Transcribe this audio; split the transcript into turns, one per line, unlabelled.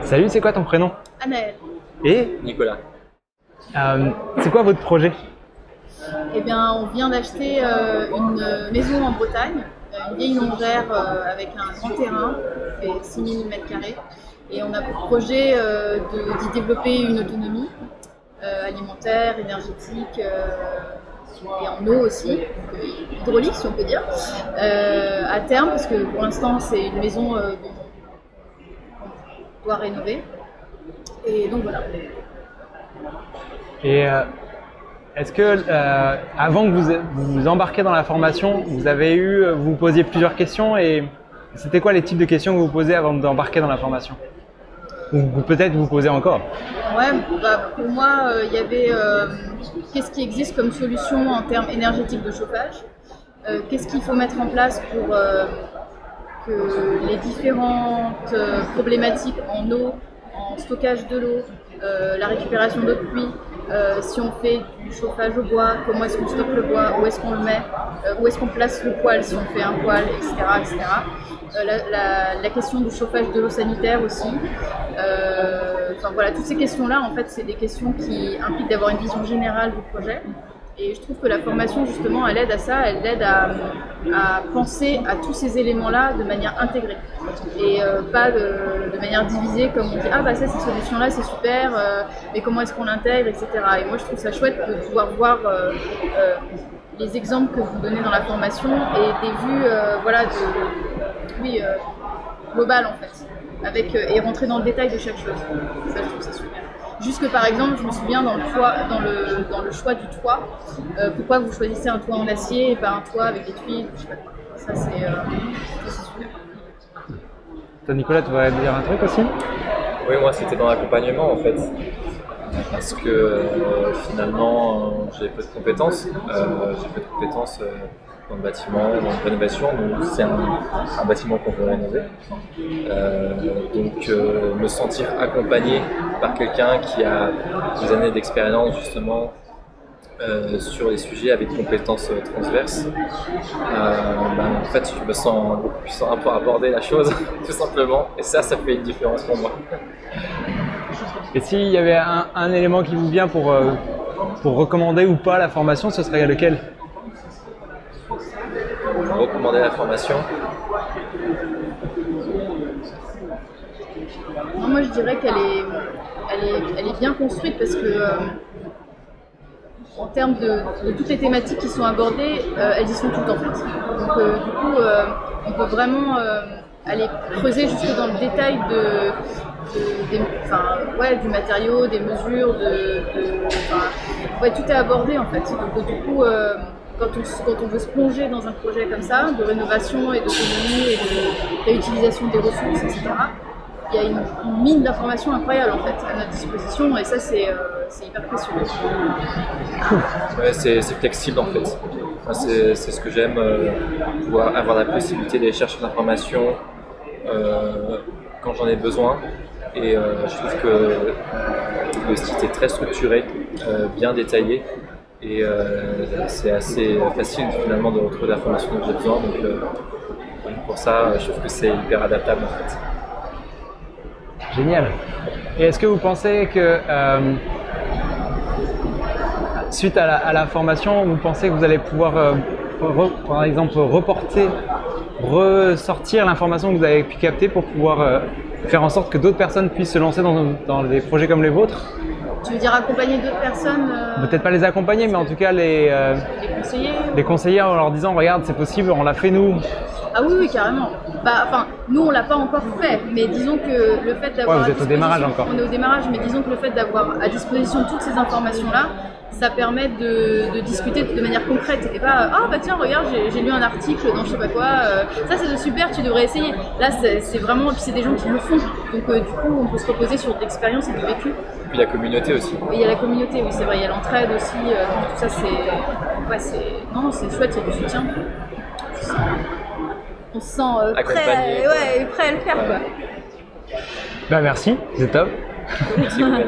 Salut, c'est quoi ton prénom?
Anaëlle.
Et
Nicolas.
c'est quoi votre projet?
Eh bien, on vient d'acheter une maison en Bretagne, une vieille longère avec un grand terrain, qui fait 6000 m². Et on a pour projet d'y développer une autonomie alimentaire, énergétique et en eau aussi, hydraulique si on peut dire, à terme, parce que pour l'instant c'est une maison qu'on doit rénover. Et donc voilà.
Et est-ce que avant que vous vous embarquiez dans la formation, vous posiez plusieurs questions, et c'était quoi les types de questions que vous posez avant d'embarquer dans la formation? Ou peut-être vous posez encore?
Ouais, pour moi, il y avait qu'est-ce qui existe comme solution en termes énergétiques de chauffage, qu'est-ce qu'il faut mettre en place pour que les différentes problématiques en eau, en stockage de l'eau, la récupération d'eau de pluie, si on fait du chauffage au bois, comment est-ce qu'on stocke le bois, où est-ce qu'on le met, où est-ce qu'on place le poêle si on fait un poêle, etc. etc. La question du chauffage de l'eau sanitaire aussi. Enfin voilà, toutes ces questions-là, en fait, c'est des questions qui impliquent d'avoir une vision générale du projet. Et je trouve que la formation, justement, elle aide à ça, elle aide à penser à tous ces éléments-là de manière intégrée. Et pas de manière divisée, comme on dit, ah bah ça, cette solution-là, c'est super, mais comment est-ce qu'on l'intègre, etc. Et moi, je trouve ça chouette de pouvoir voir les exemples que vous donnez dans la formation et des vues, voilà, globales, en fait, et rentrer dans le détail de chaque chose. Ça, je trouve ça super. Juste que par exemple, je me souviens dans le choix du toit, pourquoi vous choisissez un toit en acier et pas un toit avec des tuiles, je sais pas quoi. Ça c'est super.
Toi, Nicolas, tu vas dire un truc aussi?
Oui, moi c'était dans l'accompagnement en fait. Parce que finalement j'ai peu de compétences. Dans le bâtiment, dans la rénovation, donc c'est un bâtiment qu'on veut rénover. Donc me sentir accompagné par quelqu'un qui a des années d'expérience justement sur les sujets avec compétences transverses, en fait je me sens beaucoup plus serein pour aborder la chose tout simplement, et ça fait une différence pour moi.
Et s'il y avait un élément qui vous vient pour recommander ou pas la formation, ce serait lequel?
Recommander la formation?
Moi je dirais qu'elle est bien construite parce que en termes de toutes les thématiques qui sont abordées, elles y sont toutes en fait. Donc du coup on peut vraiment aller creuser jusque dans le détail du matériau, des mesures, tout est abordé en fait. Donc du coup quand on veut se plonger dans un projet comme ça, de rénovation et d'autonomie et de réutilisation des ressources, etc., il y a une mine d'informations incroyable en fait à notre disposition, et ça c'est hyper précieux.
Ouais, c'est flexible en fait. Moi, c'est ce que j'aime, pouvoir avoir la possibilité d'aller chercher l'information quand j'en ai besoin. Et je trouve que le site est très structuré, bien détaillé. Et c'est assez facile finalement de retrouver l'information dont j'ai besoin, donc pour ça je trouve que c'est hyper adaptable en fait.
Génial. Et est-ce que vous pensez que suite à la formation, vous pensez que vous allez pouvoir par exemple ressortir l'information que vous avez pu capter pour pouvoir faire en sorte que d'autres personnes puissent se lancer dans des projets comme les vôtres?
Tu veux dire accompagner d'autres personnes
Peut-être pas les accompagner, mais en tout cas les conseiller en leur disant regarde, c'est possible, on l'a fait nous.
Ah oui, carrément. Nous on l'a pas encore fait, mais disons que le fait d'avoir.
Ouais, vous êtes au démarrage encore.
On est au démarrage, mais disons que le fait d'avoir à disposition toutes ces informations-là, ça permet de discuter de manière concrète et pas ah bah tiens regarde j'ai lu un article dans je sais pas quoi, ça c'est super, tu devrais essayer. Là c'est vraiment, et puis c'est des gens qui le font, donc du coup on peut se reposer sur de l'expérience et du vécu.
Et puis la communauté aussi.
Et il y a la communauté, oui c'est vrai, il y a l'entraide aussi, tout ça c'est chouette, il y a du soutien. On se sent prêt à le faire quoi.
Bah merci, c'est top.
Merci beaucoup.